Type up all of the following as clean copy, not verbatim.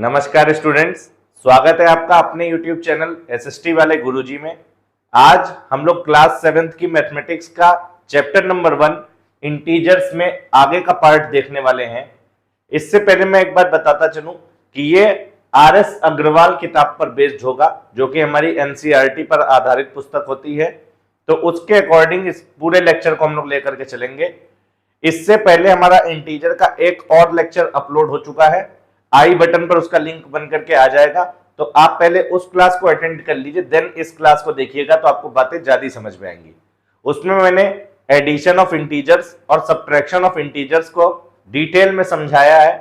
नमस्कार स्टूडेंट्स, स्वागत है आपका अपने YouTube चैनल एसएसटी वाले गुरुजी में। आज हम लोग क्लास 7th की मैथमेटिक्स का चैप्टर नंबर 1 इंटीजर्स में आगे का पार्ट देखने वाले हैं। इससे पहले मैं एक बात बताता चलूं कि ये आर.एस. अग्रवाल किताब पर बेस्ड होगा, जो कि हमारी एनसीईआरटी पर आधारित पुस्तक होती है। तो उसके अकॉर्डिंग इस पूरे लेक्चर को हम लोग लेकर के चलेंगे। इससे पहले हमारा इंटीजर का एक और लेक्चर अपलोड हो चुका है, आई बटन पर उसका लिंक बन करके आ जाएगा। तो आप पहले उस क्लास को अटेंड कर लीजिए, देन इस क्लास को देखिएगा तो आपको बातें ज्यादा समझ में आएंगी। उसमें मैंने एडिशन ऑफ इंटीजर्स और सब्ट्रैक्शन ऑफ इंटीजर्स को डिटेल में समझाया है।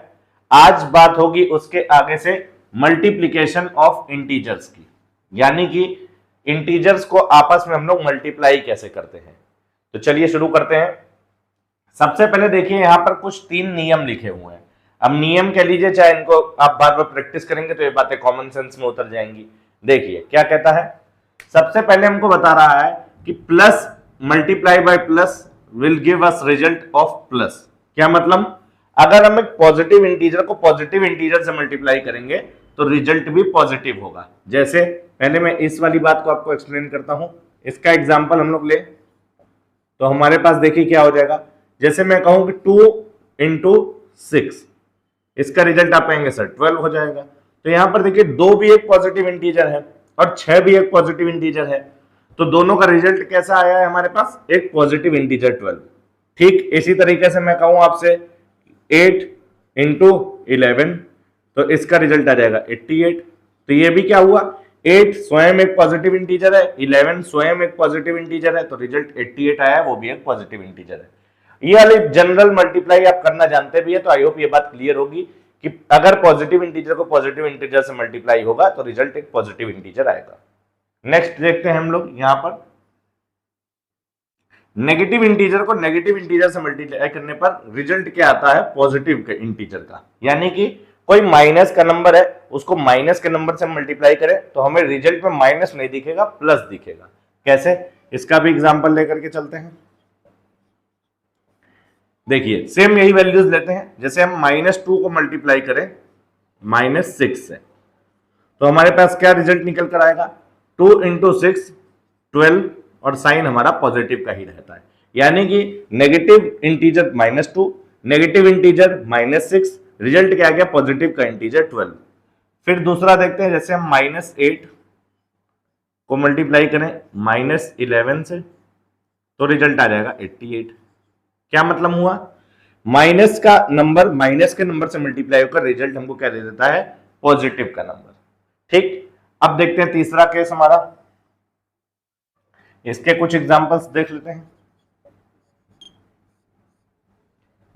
आज बात होगी उसके आगे से मल्टीप्लीकेशन ऑफ इंटीजर्स की, यानी कि इंटीजर्स को आपस में हम लोग मल्टीप्लाई कैसे करते हैं। तो चलिए शुरू करते हैं। सबसे पहले देखिए, यहां पर कुछ 3 नियम लिखे हुए हैं। अब नियम कह लीजिए, चाहे इनको आप बार बार प्रैक्टिस करेंगे तो ये बातें कॉमन सेंस में उतर जाएंगी। देखिए क्या कहता है। सबसे पहले हमको बता रहा है कि plus multiply by plus will give us result of plus. क्या मतलब, अगर हम एक पॉजिटिव इंटीजर को पॉजिटिव इंटीजर से मल्टीप्लाई करेंगे तो रिजल्ट भी पॉजिटिव होगा। जैसे पहले मैं इस वाली बात को आपको एक्सप्लेन करता हूं। इसका एग्जाम्पल हम लोग ले तो हमारे पास देखिए क्या हो जाएगा। जैसे मैं कहूं कि 2 × 6, इसका रिजल्ट आप कहेंगे सर 12 हो जाएगा। तो यहां पर देखिए 2 भी एक पॉजिटिव इंटीजर है और 6 भी एक पॉजिटिव इंटीजर है, तो दोनों का रिजल्ट कैसा आया है हमारे पास, एक पॉजिटिव इंटीजर 12। ठीक इसी तरीके से मैं कहूं आपसे 8 × 11, तो इसका रिजल्ट आ जाएगा 88। तो ये भी क्या हुआ, 8 स्वयं एक पॉजिटिव इंटीजर है, 11 स्वयं एक पॉजिटिव इंटीजर है, तो रिजल्ट 88 आया, वो भी एक पॉजिटिव इंटीजर है। ये वाली जनरल मल्टीप्लाई आप करना जानते भी है, तो आई होप ये बात क्लियर होगी कि अगर पॉजिटिव इंटीजर को पॉजिटिव इंटीजर से मल्टीप्लाई होगा तो रिजल्ट एक पॉजिटिव इंटीजर आएगा। नेक्स्ट देखते हैं हम लोग यहां पर नेगेटिव इंटीजर को नेगेटिव इंटीजर से मल्टीप्लाई करने पर रिजल्ट क्या आता है, पॉजिटिव इंटीजर का। यानी कि कोई माइनस का नंबर है, उसको माइनस के नंबर से मल्टीप्लाई करें तो हमें रिजल्ट में माइनस नहीं दिखेगा, प्लस दिखेगा। कैसे, इसका भी एग्जाम्पल लेकर के चलते हैं। देखिए सेम यही वैल्यूज लेते हैं। जैसे हम -2 को मल्टीप्लाई करें -6 से, तो हमारे पास क्या रिजल्ट निकल कर आएगा, 2 × 6 12, और साइन हमारा पॉजिटिव का ही रहता है। यानी कि negative integer -2, negative integer -6, result क्या आ गया, पॉजिटिव का इंटीजर 12। फिर दूसरा देखते हैं, जैसे हम -8 को मल्टीप्लाई करें -11 से, तो रिजल्ट आ जाएगा 88। क्या मतलब हुआ, माइनस का नंबर माइनस के नंबर से मल्टीप्लाई होकर रिजल्ट हमको क्या दे देता है, पॉजिटिव का नंबर। ठीक, अब देखते हैं तीसरा केस हमारा। इसके कुछ एग्जांपल्स देख लेते हैं।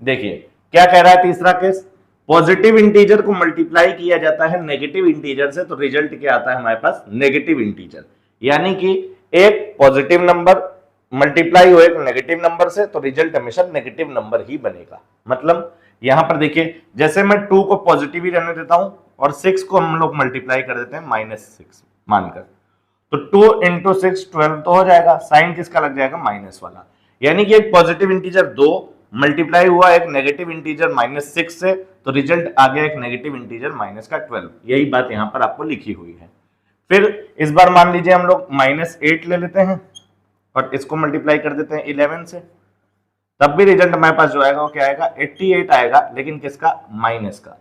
देखिए क्या कह रहा है तीसरा केस, पॉजिटिव इंटीजर को मल्टीप्लाई किया जाता है नेगेटिव इंटीजर से, तो रिजल्ट क्या आता है हमारे पास, नेगेटिव इंटीजर। यानी कि एक पॉजिटिव नंबर मल्टीप्लाई हो एक नेगेटिव नंबर से, तो रिजल्ट हमेशा नेगेटिव नंबर ही बनेगा। मतलब यहां पर देखिए, जैसे मैं 2 को पॉजिटिव ही रहने देता हूं और 6 को हम लोग मल्टीप्लाई कर देते हैं -6 मानकर, तो 2 × 6 12 तो हो जाएगा, साइन किसका लग जाएगा, माइनस वाला। यानी कि एक पॉजिटिव इंटीजर 2 मल्टीप्लाई हुआ एक नेगेटिव इंटीजर -6 से, तो रिजल्ट आ गया एक नेगेटिव इंटीजर -12। यही बात यहां पर आपको लिखी हुई है। फिर इस बार मान लीजिए हम लोग -8 ले लेते हैं और इसको मल्टीप्लाई कर देते हैं 11 से, तब भी रिजल्ट हमारे पास जो आएगा वो क्या आएगा, 88 आएगा, लेकिन किसका, माइनस का।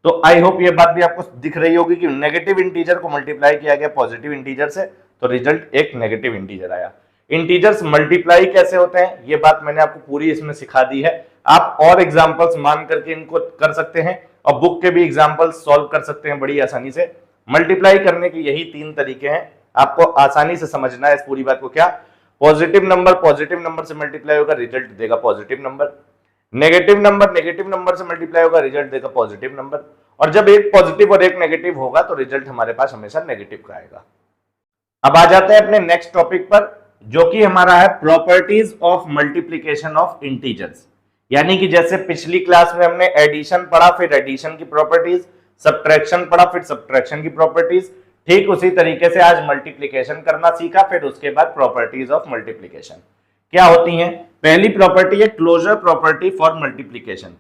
तो आई होप ये बात भी आपको दिख रही होगी कि नेगेटिव इंटीजर को मल्टीप्लाई किया गया पॉजिटिव इंटीजर से, तो रिजल्ट एक नेगेटिव इंटीजर आया। इंटीजर्स मल्टीप्लाई कैसे होते हैं ये बात मैंने आपको पूरी इसमें सिखा दी है। आप और एग्जाम्पल्स मान करके इनको कर सकते हैं और बुक के भी एग्जाम्पल्स सॉल्व कर सकते हैं बड़ी आसानी से। मल्टीप्लाई करने के यही 3 तरीके हैं, आपको आसानी से समझना है इस पूरी बात को। क्या, पॉजिटिव नंबर से मल्टीप्लाई होगा, रिजल्ट देगा पॉजिटिव नंबर। नेगेटिव नंबर से मल्टीप्लाई होगा, रिजल्ट देगा पॉजिटिव नंबर। और जब एक पॉजिटिव और एक नेगेटिव होगा तो रिजल्ट हमारे पास हमेशा नेगेटिव का आएगा। अब आ जाते हैं अपने नेक्स्ट टॉपिक पर, जो कि हमारा है properties of multiplication of integers. यानी कि जैसे पिछली क्लास में हमने एडिशन पढ़ा, फिर एडिशन की प्रॉपर्टीज, सब्ट्रैक्शन पढ़ा, फिर सब्ट्रैक्शन की प्रॉपर्टीज, ठीक उसी तरीके से आज मल्टीप्लिकेशन करना सीखा, फिर उसके बाद प्रॉपर्टीज ऑफ मल्टीप्लिकेशन क्या होती हैं। पहली प्रॉपर्टी है क्लोजर प्रॉपर्टी फॉर मल्टीप्लिकेशन।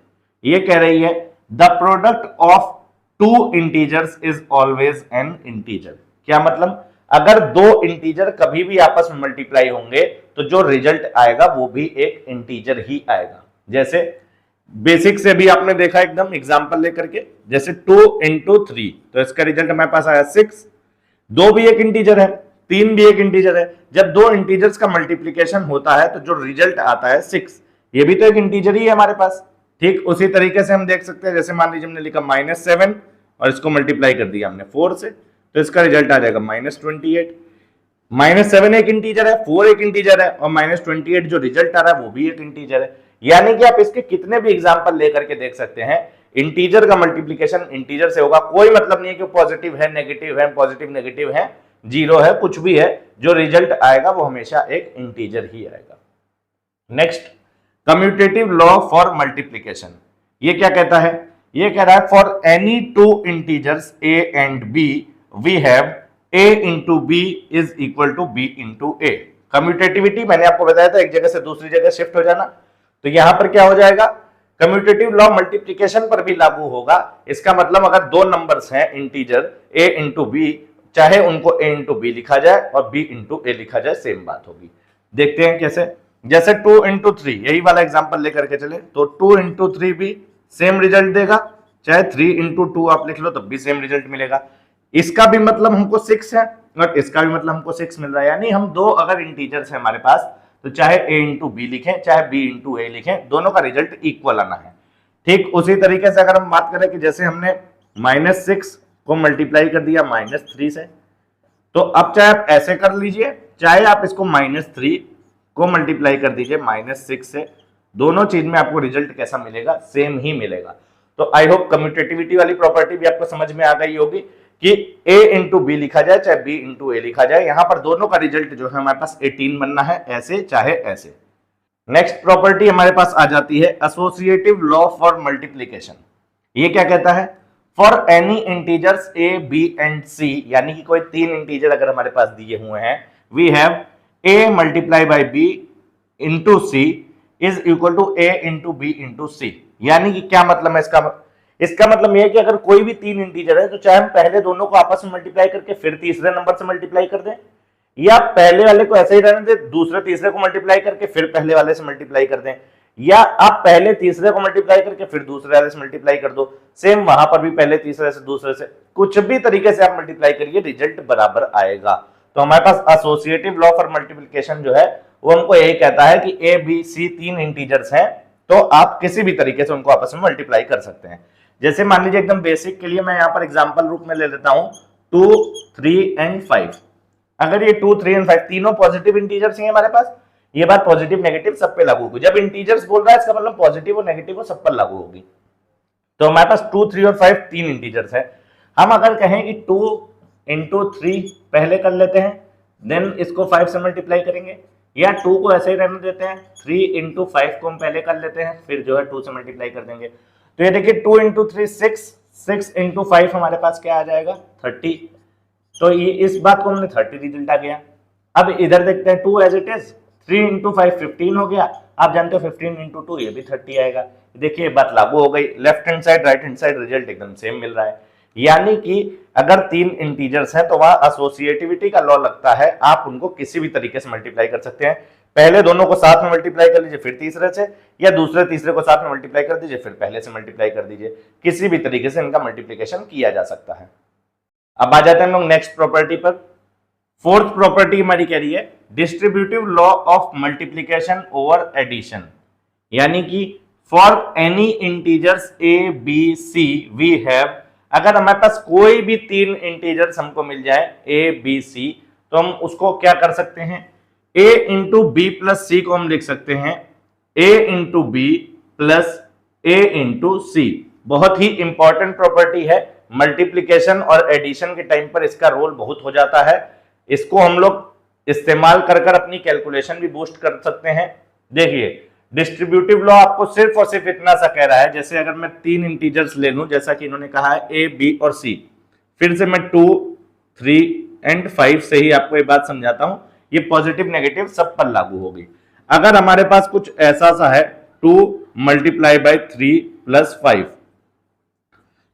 ये कह रही है the product of two integers is always an integer. क्या मतलब, अगर दो इंटीजर कभी भी आपस में मल्टीप्लाई होंगे तो जो रिजल्ट आएगा वो भी एक इंटीजर ही आएगा। जैसे बेसिक से भी आपने देखा एकदम एग्जांपल लेकर के, जैसे 2 इंटू 3, तो इसका रिजल्ट हमारे पास आया 6। 2 भी एक इंटीजर है, 3 भी एक इंटीजर है। जब दो इंटीजर्स का मल्टीप्लीकेशन होता है तो जो रिजल्ट आता है 6, ये भी तो एक इंटीजर ही है हमारे पास। ठीक उसी तरीके से हम देख सकते हैं, जैसे मान लीजिए हमने लिखा -7 और इसको मल्टीप्लाई कर दिया हमने 4 से, तो इसका रिजल्ट आ जाएगा -28। -7 एक इंटीजर है, 4 एक इंटीजर है, और -28 जो रिजल्ट आ रहा है वो भी एक इंटीजर है। यानी कि आप इसके कितने भी एग्जांपल लेकर के देख सकते हैं, इंटीजर का मल्टीप्लिकेशन इंटीजर से होगा। कोई मतलब नहीं है कि पॉजिटिव है, नेगेटिव है, पॉजिटिव नेगेटिव है, जीरो है, कुछ भी है, जो रिजल्ट आएगा वो हमेशा एक इंटीजर ही आएगा। Next, commutative law for multiplication. ये क्या कहता है? ये कह रहा है for any two integers a and b we have a into b is equal to b into a. Commutativity मैंने आपको बताया था, एक जगह से दूसरी जगह शिफ्ट हो जाना, तो यहां पर क्या हो जाएगा, कम्यूटेटिव लॉ मल्टीप्लिकेशन पर भी लागू होगा। इसका मतलब अगर दो नंबर्स हैं इंटीजर a इंटू बी, चाहे उनको a इंटू बी लिखा जाए और b इंटू ए लिखा जाए, सेम बात होगी। देखते हैं कैसे। जैसे 2 इंटू 3, यही वाला एग्जांपल लेकर के चले, तो 2 इंटू 3 भी सेम रिजल्ट देगा, चाहे 3 इंटू 2 आप लिख लो तब भी सेम रिजल्ट मिलेगा। इसका भी मतलब हमको 6 है और इसका भी मतलब हमको 6 मिल रहा है। यानी हम दो अगर इंटीजर्स है हमारे पास, तो चाहे a इंटू बी लिखें चाहे b इंटू ए लिखें, दोनों का रिजल्ट इक्वल आना है। ठीक उसी तरीके से अगर हम बात करें कि जैसे हमने -6 को मल्टीप्लाई कर दिया -3 से, तो अब चाहे आप ऐसे कर लीजिए, चाहे आप इसको -3 को मल्टीप्लाई कर दीजिए -6 से, दोनों चीज में आपको रिजल्ट कैसा मिलेगा, सेम ही मिलेगा। तो आई होप कम्यूटेटिविटी वाली प्रॉपर्टी भी आपको समझ में आ गई होगी कि a इंटू बी लिखा जाए चाहे b इंटू ए लिखा जाए, यहां पर दोनों का रिजल्ट जो है हमारे पास 18 बनना है, ऐसे चाहे ऐसे। नेक्स्ट प्रॉपर्टी हमारे पास आ जाती है एसोसिएटिव लॉ फॉर मल्टीप्लीकेशन। ये क्या कहता है? For any integers a b and c, यानी कि कोई तीन इंटीजर अगर हमारे पास दिए हुए हैं, we have a multiply by b into c is equal to a into b into c। यानी कि क्या मतलब है इसका मतलब यह है कि अगर कोई भी तीन इंटीजर है, तो चाहे हम पहले दोनों को आपस में मल्टीप्लाई करके फिर तीसरे नंबर से मल्टीप्लाई कर दें, या पहले वाले को ऐसे ही रहने दें, दूसरे तीसरे को मल्टीप्लाई करके फिर पहले वाले से मल्टीप्लाई कर दें, या आप पहले तीसरे को मल्टीप्लाई करके फिर दूसरे वाले से मल्टीप्लाई कर दो, सेम वहां पर भी पहले तीसरे से दूसरे से, कुछ भी तरीके से आप मल्टीप्लाई करिए, रिजल्ट बराबर आएगा। तो हमारे पास एसोसिएटिव लॉ फॉर मल्टीप्लिकेशन जो है वो हमको यही कहता है कि a b c तीन इंटीजर्स हैं, तो आप किसी भी तरीके से उनको आपस में मल्टीप्लाई कर सकते हैं। जैसे मान लीजिए एकदम बेसिक के लिए मैं यहाँ पर एग्जांपल रूप में ले लेता हूं 2, 3 एंड 5। अगर ये 2, 3 एंड 5 तीनों पॉजिटिव इंटीजर्स हैं हमारे पास, ये बात पॉजिटिव नेगेटिव सब पे लागू होगी। जब इंटीजर्स बोल रहा है इसका मतलब पॉजिटिव और नेगेटिव सब पर लागू होगी। तो हमारे पास 2, 3 और 5 तीन इंटीजर्स है। हम अगर कहें कि 2 इंटू 3 पहले कर लेते हैं, देन इसको 5 से मल्टीप्लाई करेंगे, या 2 को ऐसे ही रहने देते हैं, 3 इंटू 5 को हम पहले कर लेते हैं, फिर जो है 2 से मल्टीप्लाई कर देंगे। तो ये देखिए 2 इंटू 3 6, 6 इंटू 5 हमारे पास क्या आ जाएगा 30। तो ये इस बात को हमने 30 रिजल्ट आ गया। अब इधर देखते हैं 2 एज इट इज, 3 इंटू 5 15 हो गया। आप जानते हो 15 इंटू 2 ये भी 30 आएगा। देखिए बात लागू हो गई, left hand side right hand side result एकदम सेम मिल रहा है। यानी कि अगर तीन इंटीजर्स हैं तो वहां एसोसिएटिविटी का लॉ लगता है, आप उनको किसी भी तरीके से मल्टीप्लाई कर सकते हैं। पहले दोनों को साथ में मल्टीप्लाई कर लीजिए फिर तीसरे से, या दूसरे तीसरे को साथ में मल्टीप्लाई कर दीजिए फिर पहले से मल्टीप्लाई कर दीजिए, किसी भी तरीके से इनका मल्टीप्लिकेशन किया जा सकता है। अब आ जाते हैं हम लोग नेक्स्ट प्रॉपर्टी पर। फोर्थ प्रॉपर्टी हमारी कह रही है distributive law of multiplication over addition. यानी कि for any integers a b c we have, अगर हमारे पास कोई भी तीन इंटीजर्स हमको मिल जाए a b c, तो हम उसको क्या कर सकते हैं, a into B plus C को हम लिख सकते हैं a into B plus a into C. बहुत ही इंपॉर्टेंट प्रॉपर्टी है, मल्टीप्लिकेशन और एडिशन के टाइम पर इसका रोल बहुत हो जाता है। इसको हम लोग इस्तेमाल कर अपनी कैलकुलेशन भी बूस्ट कर सकते हैं। देखिए डिस्ट्रीब्यूटिव लॉ आपको सिर्फ और सिर्फ इतना सा कह रहा है, जैसे अगर मैं तीन इंटीजर्स ले लूं, जैसा कि इन्होंने कहा है a b और c, फिर से मैं 2, 3 एंड 5 से ही आपको ये बात समझाता हूं, ये पॉजिटिव नेगेटिव सब पर लागू होगी। अगर हमारे पास कुछ ऐसा सा है 2 मल्टीप्लाई बाई 3 प्लस 5,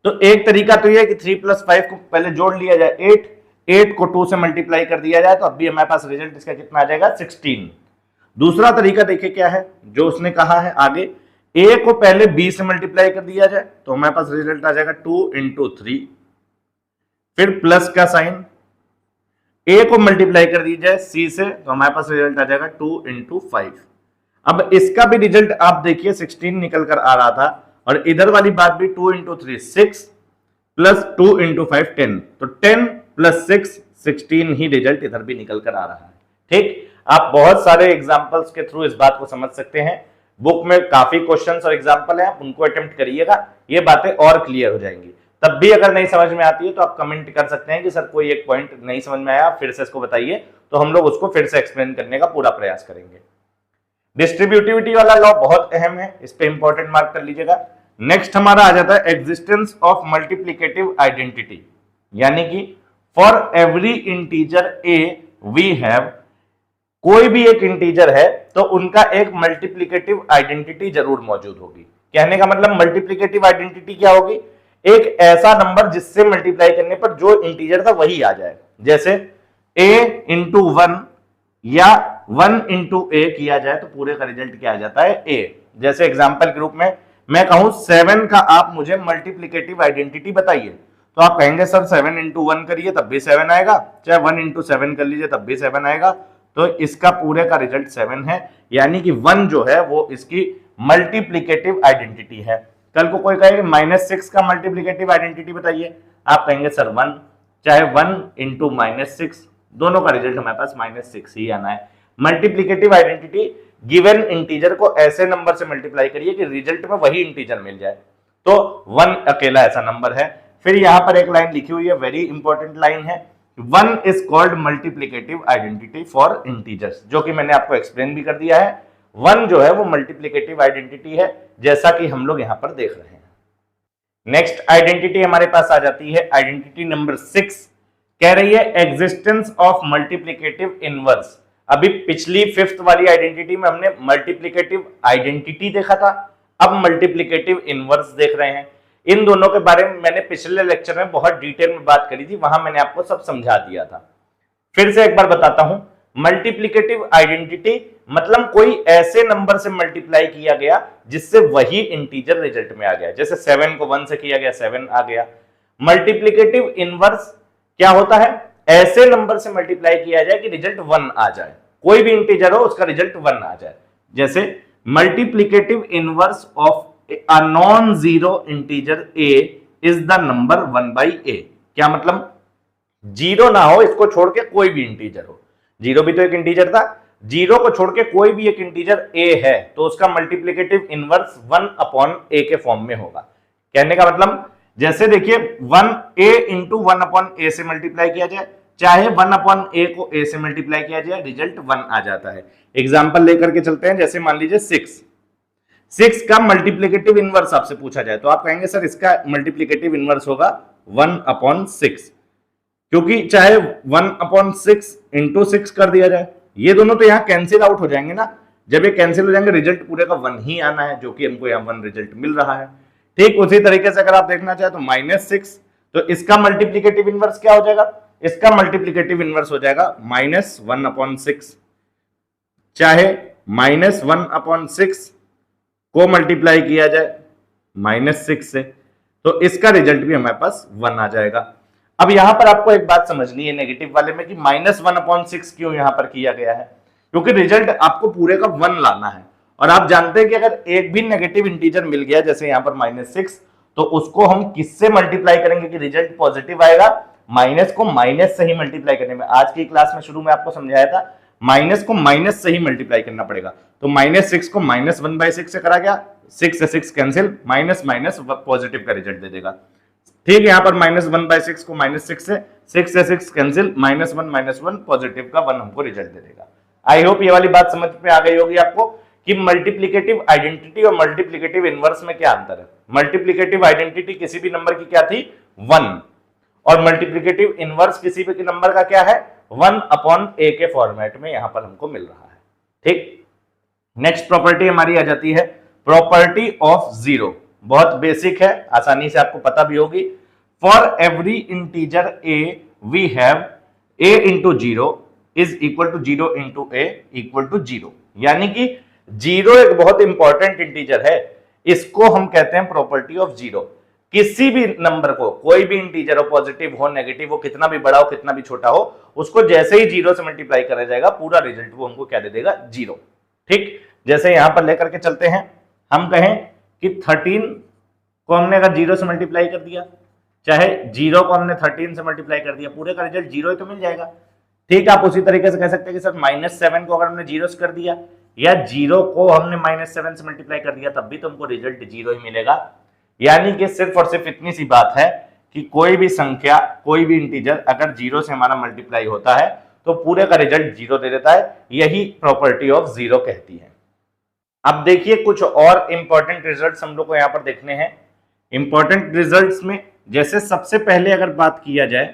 तो एक तरीका तो यह है कि 3 + 5 को पहले जोड़ लिया जाए 8, 8 को 2 से मल्टीप्लाई कर दिया जाए तो अब भी हमारे पास रिजल्ट इसका कितना आ जाएगा 16। दूसरा तरीका देखिए क्या है, जो उसने कहा है आगे, a को पहले b से मल्टीप्लाई कर दिया जाए तो हमारे पास रिजल्ट आ जाएगा 2 × 3, फिर प्लस का साइन, a को मल्टीप्लाई कर दी जाए c से तो हमारे पास रिजल्ट आ जाएगा 2 × 5। अब इसका भी रिजल्ट आप देखिए 16 निकल कर आ रहा था और इधर वाली बात भी 2 × 3 6 प्लस 2 × 5 10, तो 10 + 6 16 ही रिजल्ट इधर भी निकल कर आ रहा है। ठीक, आप बहुत सारे एग्जांपल्स के थ्रू इस बात को समझ सकते हैं। बुक में काफी क्वेश्चंस और एग्जांपल हैं, आप उनको अटेम्प्ट करिएगा, ये बातें और क्लियर हो जाएंगी। तब भी अगर नहीं समझ में आती है तो आप कमेंट कर सकते हैं कि सर कोई एक पॉइंट नहीं समझ में आया, फिर से इसको बताइए, तो हम लोग उसको फिर से एक्सप्लेन करने का पूरा प्रयास करेंगे। डिस्ट्रीब्यूटिविटी वाला लॉ बहुत अहम है, इस पे इंपॉर्टेंट मार्क कर लीजिएगा। नेक्स्ट हमारा आ जाता है एग्जिस्टेंस ऑफ मल्टीप्लिकेटिव आइडेंटिटी, यानी कि for every integer a we have, कोई भी एक इंटीजर है तो उनका एक मल्टीप्लिकेटिव आइडेंटिटी जरूर मौजूद होगी। कहने का मतलब मल्टीप्लिकेटिव आइडेंटिटी क्या होगी, एक ऐसा नंबर जिससे मल्टीप्लाई करने पर जो इंटीजर था वही आ जाए। जैसे a × 1 या 1 × a किया जाए तो पूरे का रिजल्ट क्या आ जाता है a। जैसे एग्जांपल के रूप में मैं कहूं 7 का आप मुझे मल्टीप्लिकेटिव आइडेंटिटी बताइए, तो आप कहेंगे सर 7 × 1 करिए तब भी 7 आएगा, चाहे 1 × 7 कर लीजिए तब भी 7 आएगा, तो इसका पूरे का रिजल्ट 7 है, यानी कि 1 जो है वो इसकी मल्टीप्लिकेटिव आइडेंटिटी है। कल को कोई कहे -6 का मल्टीप्लिकेटिव आइडेंटिटी बताइए, आप कहेंगे सर 1, चाहे 1 × -6, दोनों का रिजल्ट हमारे पास -6 ही आना है। मल्टीप्लिकेटिव आइडेंटिटी गिवन इंटीजर को ऐसे नंबर से मल्टीप्लाई करिए कि रिजल्ट में वही इंटीजर मिल जाए, तो 1 अकेला ऐसा नंबर है। फिर यहां पर एक लाइन लिखी हुई है, वेरी इंपॉर्टेंट लाइन है, 1 is called multiplicative identity for integers, जो कि मैंने आपको एक्सप्लेन भी कर दिया है। 1 जो है वो मल्टीप्लिकेटिव आइडेंटिटी है, जैसा कि हम लोग यहां पर देख रहे हैं। नेक्स्ट आइडेंटिटी हमारे पास आ जाती है आइडेंटिटी नंबर 6, कह रही है एग्जिस्टेंस ऑफ मल्टीप्लिकेटिव इनवर्स। अभी पिछली 5th वाली आइडेंटिटी में हमने मल्टीप्लिकेटिव आइडेंटिटी देखा था, अब मल्टीप्लिकेटिव इनवर्स देख रहे हैं। इन दोनों के बारे में मैंने पिछले लेक्चर में बहुत डिटेल में बात करी थी, वहां मैंने आपको सब समझा दिया था। फिर से एक बार बताता हूं, मल्टीप्लिकेटिव आइडेंटिटी मतलब कोई ऐसे नंबर से मल्टीप्लाई किया गया जिससे वही इंटीजर रिजल्ट में आ गया। जैसे 7 को 1 से किया गया 7 आ गया। मल्टीप्लिकेटिव इनवर्स क्या होता है, ऐसे नंबर से मल्टीप्लाई किया जाए कि रिजल्ट 1 आ जाए, कोई भी इंटीजर हो उसका रिजल्ट 1 आ जाए। जैसे multiplicative inverse of a non-zero integer a is the number 1/a। क्या मतलब, जीरो ना हो, इसको छोड़ के कोई भी इंटीजर हो, जीरो भी तो एक इंटीजर था, जीरो को छोड़ के कोई भी एक इंटीजर a है तो उसका मल्टीप्लिकेटिव इनवर्स 1/a के फॉर्म में होगा। कहने का मतलब जैसे देखिए 1a × 1/a से मल्टीप्लाई किया जाए, चाहे 1/a को a से मल्टीप्लाई किया जाए, रिजल्ट 1 आ जाता है। एग्जाम्पल लेकर के चलते हैं, जैसे मान लीजिए 6 का मल्टीप्लिकेटिव इनवर्स आपसे पूछा जाए तो आप कहेंगे सर इसका मल्टीप्लिकेटिव इनवर्स होगा 1/6, क्योंकि चाहे 1/6 × 6 कर दिया जाए, ये दोनों तो यहां कैंसिल आउट हो जाएंगे ना। जब ये कैंसिल हो जाएंगे रिजल्ट पूरे का 1 ही आना है, जो कि हमको यहां 1 रिजल्ट मिल रहा है। ठीक उसी तरीके से अगर आप देखना चाहे तो -6, तो इसका मल्टीप्लिकेटिव इनवर्स क्या हो जाएगा, इसका मल्टीप्लिकेटिव इनवर्स हो जाएगा -1/6, चाहे -1/6 को मल्टीप्लाई किया जाए -6 से, तो इसका रिजल्ट भी हमारे पास 1 आ जाएगा। अब यहां पर आपको एक बात समझनी है नेगेटिव वाले में कि -1/6 क्यों यहां पर किया गया है, क्योंकि रिजल्ट आपको पूरे का 1 लाना है। और आप जानते हैं कि अगर एक भी नेगेटिव इंटीजर मिल गया, जैसे यहां पर -6, तो उसको हम किससे मल्टीप्लाई करेंगे कि रिजल्ट पॉजिटिव आएगा, माइनस को माइनस से ही मल्टीप्लाई करने में। आज की क्लास में शुरू में आपको समझाया था माइनस को माइनस से ही मल्टीप्लाई करना पड़ेगा, तो -6 को -1/6 से करा गया, 6 से 6 कैंसिल, माइनस माइनस पॉजिटिव का रिजल्ट दे देगा। ठीक है, यहां पर -1/6 को -6 से 6 से 6 कैंसिल, -1 पॉजिटिव का 1 हमको रिजल्ट दे देगा। आई होप ये वाली बात समझ में आ गई होगी आपको कि मल्टीप्लिकेटिव आइडेंटिटी और मल्टीप्लिकेटिव इनवर्स में क्या अंतर है। मल्टीप्लिकेटिव आइडेंटिटी किसी भी नंबर की क्या थी 1, और मल्टीप्लिकेटिव इनवर्स किसी भी नंबर का क्या है 1/a के फॉर्मेट में यहां पर हमको मिल रहा है। ठीक, नेक्स्ट प्रॉपर्टी हमारी आ जाती है प्रॉपर्टी ऑफ जीरो, बहुत बेसिक है, आसानी से आपको पता भी होगी। For every integer a we have a into zero is equal to zero into a equal to zero. यानी कि जीरो एक बहुत इंपॉर्टेंट इंटीजर है, इसको हम कहते हैं प्रॉपर्टी ऑफ जीरो। किसी भी नंबर को, कोई भी इंटीजर हो, पॉजिटिव हो नेगेटिव हो, कितना भी बड़ा हो कितना भी छोटा हो, उसको जैसे ही जीरो से मल्टीप्लाई करा जाएगा पूरा रिजल्ट वो हमको क्या दे देगा, जीरो। ठीक, जैसे यहां पर लेकर के चलते हैं, हम कहें कि 13 को हमने अगर जीरो से मल्टीप्लाई कर दिया, चाहे जीरो को हमने 13 से मल्टीप्लाई कर दिया, पूरे का रिजल्ट जीरो ही तो मिल जाएगा। ठीक, आप उसी तरीके से कह सकते हैं कि सर -7 को अगर हमने जीरो से कर दिया या जीरो को हमने -7 से मल्टीप्लाई कर दिया तब भी तुमको रिजल्ट जीरो ही मिलेगा। यानी कि सिर्फ और सिर्फ इतनी सी बात है कि कोई भी संख्या, कोई भी इंटीजर अगर जीरो से हमारा मल्टीप्लाई होता है तो पूरे का रिजल्ट जीरो दे देता है। यही प्रॉपर्टी ऑफ जीरो कहती है। अब देखिए कुछ और इंपॉर्टेंट रिजल्ट्स हम लोग को यहां पर देखने हैं। इंपॉर्टेंट रिजल्ट्स में जैसे सबसे पहले अगर बात किया जाए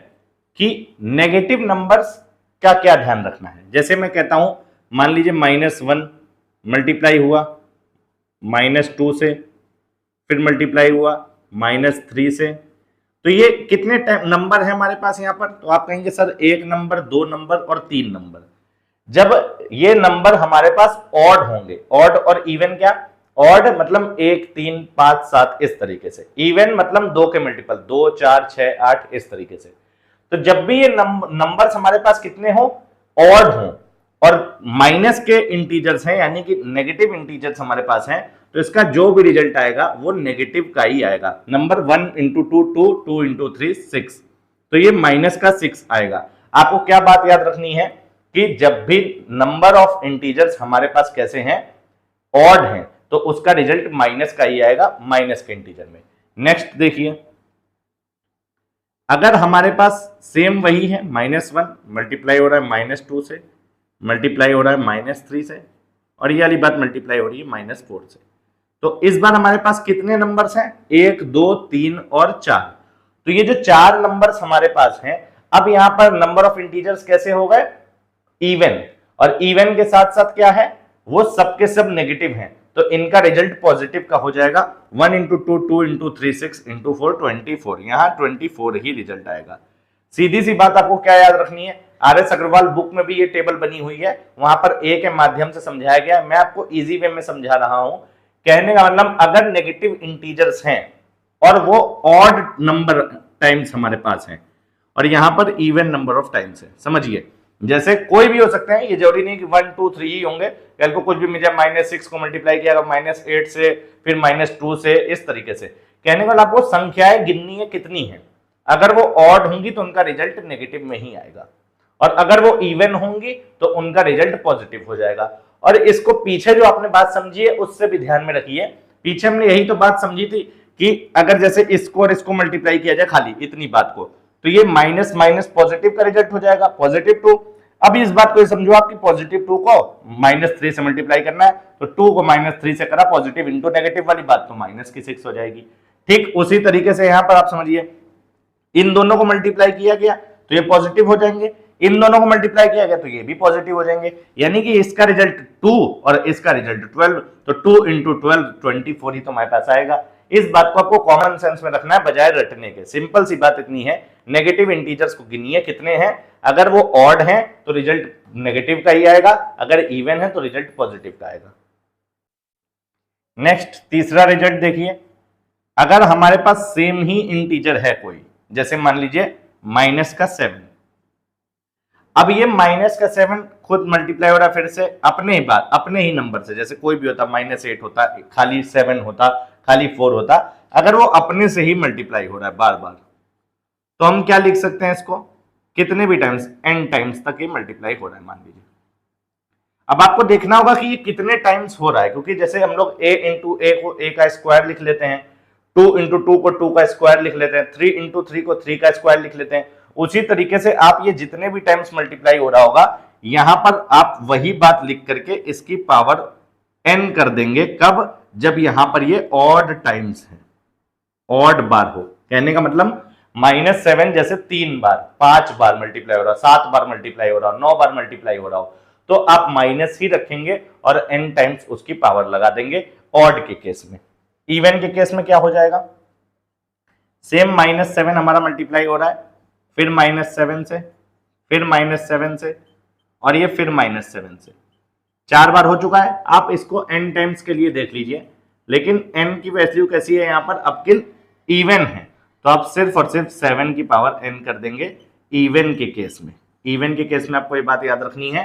कि नेगेटिव नंबर्स का क्या ध्यान रखना है। जैसे मैं कहता हूं, मान लीजिए -1 मल्टीप्लाई हुआ -2 से, फिर मल्टीप्लाई हुआ -3 से, तो ये कितने नंबर है हमारे पास यहाँ पर? तो आप कहेंगे सर 1 नंबर, 2 नंबर और 3 नंबर। जब ये नंबर हमारे पास ऑड होंगे, ऑड और इवन क्या? ऑड मतलब 1, 3, 5, 7 इस तरीके से, इवन मतलब 2 के मल्टीपल 2, 4, 6, 8 इस तरीके से। तो जब भी ये नंबर्स हमारे पास कितने हो, ऑड हो और माइनस के इंटीजर्स हैं यानी कि नेगेटिव इंटीजर्स हमारे पास हैं, तो इसका जो भी रिजल्ट आएगा वो नेगेटिव का ही आएगा। नंबर 1 × 2 2, 2 × 3 6, तो ये माइनस का 6 आएगा। आपको क्या बात याद रखनी है कि जब भी नंबर ऑफ इंटीजर्स हमारे पास कैसे हैं, ऑड हैं, तो उसका रिजल्ट माइनस का ही आएगा, माइनस के इंटीजर में। नेक्स्ट देखिए, अगर हमारे पास सेम वही है, -1 मल्टीप्लाई हो रहा है -2 से, मल्टीप्लाई हो रहा है -3 से, और ये वाली बात मल्टीप्लाई हो रही है -4 से, तो इस बार हमारे पास कितने नंबर्स हैं? 1, 2, 3 और 4। तो ये जो 4 नंबर्स हमारे पास हैं, अब यहां पर नंबर ऑफ इंटीजर्स कैसे हो गए? इवन, और इवन के साथ साथ क्या है, वो सबके सब नेगेटिव हैं, तो इनका रिजल्ट पॉजिटिव का हो जाएगा। 1 × 2 2 × 3 6 × 4 24, यहां 24 ही रिजल्ट आएगा। सीधी सी बात आपको क्या याद रखनी है, RS अग्रवाल बुक में भी ये टेबल बनी हुई है, वहां पर ए के माध्यम से समझाया गया, मैं आपको इजी वे में समझा रहा हूं। कहने का मतलब अगर नेगेटिव इंटीजर्स हैं और वो ऑड नंबर टाइम्स हमारे पास हैं और यहां पर इवन नंबर ऑफ टाइम्स है, समझिए जैसे कोई भी हो सकते हैं, ये जरूरी नहीं कि 1 2 3 ही होंगे, कल को कुछ भी मिल जाए, -6 को मल्टीप्लाई किया -8 से, फिर -2 से, इस तरीके से। कहने का मतलब आपको संख्याएं गिननी है कितनी है, अगर वो ऑड होंगी तो उनका रिजल्ट नेगेटिव में ही आएगा, और अगर वो इवन होंगी तो उनका रिजल्ट पॉजिटिव हो जाएगा। और इसको पीछे जो आपने बात समझी है उससे भी ध्यान में रखिए, पीछे हमने यही तो बात समझी थी कि अगर जैसे इसको और इसको मल्टीप्लाई किया जाए खाली इतनी बात को, तो ये माइनस माइनस पॉजिटिव का रिजल्ट हो जाएगा, +2। अब इस बात को समझो आपकी +2 को -3 से मल्टीप्लाई करना है, तो 2 को -3 से करा, पॉजिटिव इंटू नेगेटिव वाली बात, तो -6 हो जाएगी। ठीक उसी तरीके से यहां पर आप समझिए, इन दोनों को मल्टीप्लाई किया गया तो ये पॉजिटिव हो जाएंगे, इन दोनों को मल्टीप्लाई किया गया तो ये भी पॉजिटिव हो जाएंगे, यानी कि इसका रिजल्ट 2 और इसका रिजल्ट 12, तो 2 × 12 24 ही तो हमारे पास आएगा। इस बात को आपको कॉमन सेंस में रखना है बजाय रटने के। सिंपल सी बात इतनी है, नेगेटिव इंटीजर्स को गिनिए कितने हैं, अगर वो ऑड हैं तो रिजल्ट नेगेटिव का ही आएगा, अगर इवन है तो रिजल्ट पॉजिटिव का आएगा। नेक्स्ट तीसरा रिजल्ट देखिए, अगर हमारे पास सेम ही इंटीजर है कोई, जैसे मान लीजिए -7, अब ये -7 खुद मल्टीप्लाई हो रहा है फिर से अपने ही नंबर से, जैसे कोई भी होता, -8 होता, खाली 7 होता, खाली 4 होता, अगर वो अपने से ही मल्टीप्लाई हो रहा है बार बार, तो हम क्या लिख सकते हैं इसको, कितने भी टाइम्स, n टाइम्स तक ये मल्टीप्लाई हो रहा है मान लीजिए। अब आपको देखना होगा कि ये कितने टाइम्स हो रहा है, क्योंकि जैसे हम लोग a × a को a का स्क्वायर लिख लेते हैं, 2 × 2 को 2 का स्क्वायर लिख लेते हैं, 3 × 3 को 3 का स्क्वायर लिख लेते हैं, उसी तरीके से आप ये जितने भी टाइम्स मल्टीप्लाई हो रहा होगा, यहां पर आप वही बात लिख करके इसकी पावर n कर देंगे। कब? जब यहां पर ये ऑड टाइम्स है, ऑड बार हो। कहने का मतलब -7 जैसे 3 बार, 5 बार मल्टीप्लाई हो रहा, 7 बार मल्टीप्लाई हो रहा, 9 बार मल्टीप्लाई हो रहा हो, तो आप माइनस ही रखेंगे और n टाइम्स उसकी पावर लगा देंगे ऑड के केस में। इवन के केस में क्या हो जाएगा, सेम -7 हमारा मल्टीप्लाई हो रहा है, फिर -7 से, फिर -7 से, और ये फिर -7 से, 4 बार हो चुका है। आप इसको n टाइम्स के लिए देख लीजिए, लेकिन n की वैल्यू कैसी है यहाँ पर, अब इवन है, तो आप सिर्फ और सिर्फ 7 की पावर n कर देंगे इवन के केस में। इवन के केस में आपको ये बात याद रखनी है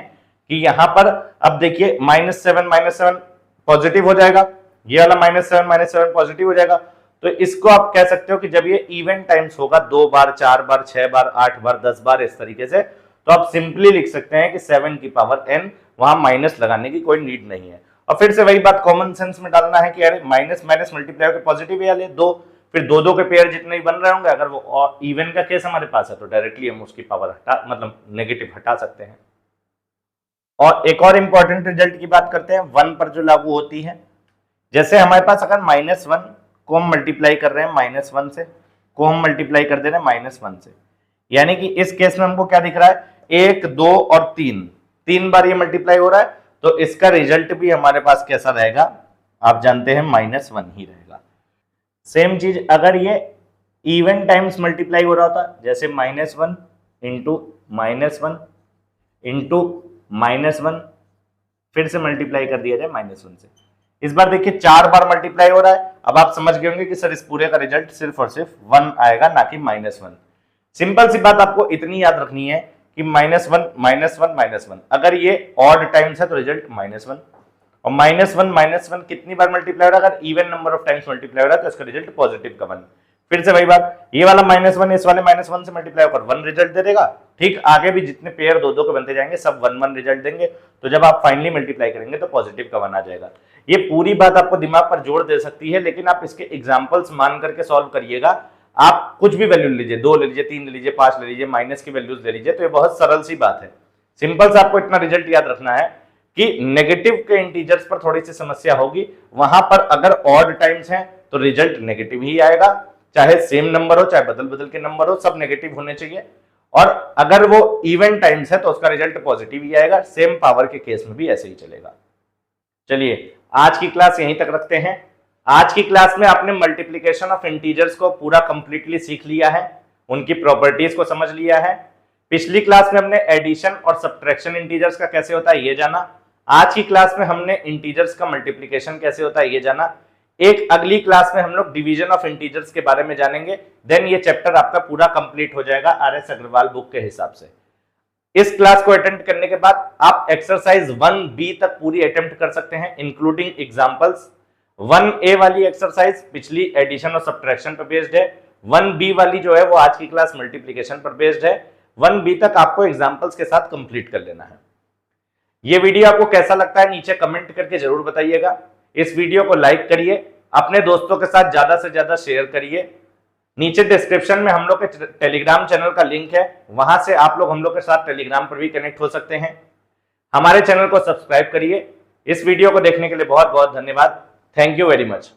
कि यहाँ पर अब देखिए -7 पॉजिटिव हो जाएगा, ये वाला -7 पॉजिटिव हो जाएगा, तो इसको आप कह सकते हो कि जब ये इवन टाइम्स होगा 2 बार, 4 बार, 6 बार, 8 बार, 10 बार, इस तरीके से, तो आप सिंपली लिख सकते हैं कि 7 की पावर n, वहां माइनस लगाने की कोई नीड नहीं है। और फिर से वही बात कॉमन सेंस में डालना है कि अरे माइनस माइनस मल्टीप्लाई होकर पॉजिटिव ही आ ले, 2, फिर 2 के पेयर जितने ही बन रहे होंगे, अगर वो इवन का केस हमारे पास है तो डायरेक्टली हम उसकी पावर हटा, मतलब नेगेटिव हटा सकते हैं। और एक और इंपॉर्टेंट रिजल्ट की बात करते हैं 1 पर जो लागू होती है। जैसे हमारे पास अगर -1 को हम मल्टीप्लाई कर रहे हैं -1 से, को हम मल्टीप्लाई कर दे रहे हैं -1 से, यानी कि इस केस में हमको क्या दिख रहा है, 1, 2 और 3 बार ये मल्टीप्लाई हो रहा है, तो इसका रिजल्ट भी हमारे पास कैसा रहेगा, आप जानते हैं -1 ही रहेगा। सेम चीज अगर ये इवन टाइम्स मल्टीप्लाई हो रहा होता, जैसे -1 इंटू -1 इंटू -1, फिर से मल्टीप्लाई कर दिया जाए -1 से, इस बार देखिए 4 बार मल्टीप्लाई हो रहा है। अब आप समझ गए होंगे कि सर इस पूरे का रिजल्ट सिर्फ और सिर्फ 1 आएगा, ना कि -1। सिंपल सी बात आपको इतनी याद रखनी है कि -1 अगर ये ऑड टाइम्स है तो रिजल्ट -1, और -1 कितनी बार मल्टीप्लाई हो रहा है, अगर even number of times multiply हो रहा है तो इसका रिजल्ट पॉजिटिव का 1। फिर से वही बात, ये वाला -1 इस वाले -1 से मल्टीप्लाई होकर 1 रिजल्ट दे देगा, ठीक, आगे भी जितने पेयर 2 के बनते जाएंगे सब 1 रिजल्ट देंगे, तो जब आप फाइनली मल्टीप्लाई करेंगे तो पॉजिटिव का 1 आ जाएगा। ये पूरी बात आपको दिमाग पर जोर दे सकती है, लेकिन आप इसके एग्जाम्पल्स मान करके सॉल्व करिएगा। आप कुछ भी वैल्यू ले लीजिए, 2 ले लीजिए, 3 ले लीजिए, 5 ले लीजिए, माइनस की वैल्यूज ले लीजिए, तो ये बहुत सरल सी बात है। सिंपल से आपको इतना रिजल्ट याद रखना है कि नेगेटिव के इंटीजर्स पर थोड़ी सी समस्या होगी, वहां पर अगर ऑड टाइम्स हैं तो रिजल्ट नेगेटिव ही आएगा, चाहे सेम नंबर हो, चाहे बदल बदल के नंबर हो, सब नेगेटिव होने चाहिए। और अगर वो इवन टाइम्स है तो उसका रिजल्ट पॉजिटिव ही आएगा, सेम पावर के केस में भी ऐसे ही चलेगा। चलिए आज की क्लास यहीं तक रखते हैं। आज की क्लास में आपने मल्टीप्लिकेशन ऑफ इंटीजर्स को पूरा कंप्लीटली सीख लिया है, उनकी प्रॉपर्टीज को समझ लिया है। पिछली क्लास में हमने एडिशन और सब्ट्रैक्शन इंटीजर्स का कैसे होता है ये जाना। आज की क्लास में हमने इंटीजर्स का मल्टीप्लिकेशन कैसे होता है ये जाना। एक अगली क्लास में हम लोग डिवीजन ऑफ इंटीजर्स के बारे में जानेंगे, देन ये चैप्टर आपका पूरा कंप्लीट हो जाएगा RS अग्रवाल बुक के हिसाब से। इस क्लास को अटेम्प्ट करने के बाद आप एक्सरसाइज 1B तक पूरी अटेम्प्ट कर सकते हैं, इंक्लूडिंग एग्जांपल्स। 1A वाली एक्सरसाइज पिछली एडिशन और सब्ट्रैक्शन पर बेस्ड है, 1B वाली जो है वो आज की क्लास मल्टीप्लिकेशन पर बेस्ड है। 1B तक आपको एग्जांपल्स के साथ कंप्लीट कर लेना है। ये वीडियो आपको कैसा लगता है नीचे कमेंट करके जरूर बताइएगा। इस वीडियो को लाइक करिए, अपने दोस्तों के साथ ज्यादा से ज्यादा शेयर करिए। नीचे डिस्क्रिप्शन में हम लोग के टेलीग्राम चैनल का लिंक है, वहां से आप लोग हम लोग के साथ टेलीग्राम पर भी कनेक्ट हो सकते हैं। हमारे चैनल को सब्सक्राइब करिए। इस वीडियो को देखने के लिए बहुत बहुत धन्यवाद। Thank you very much.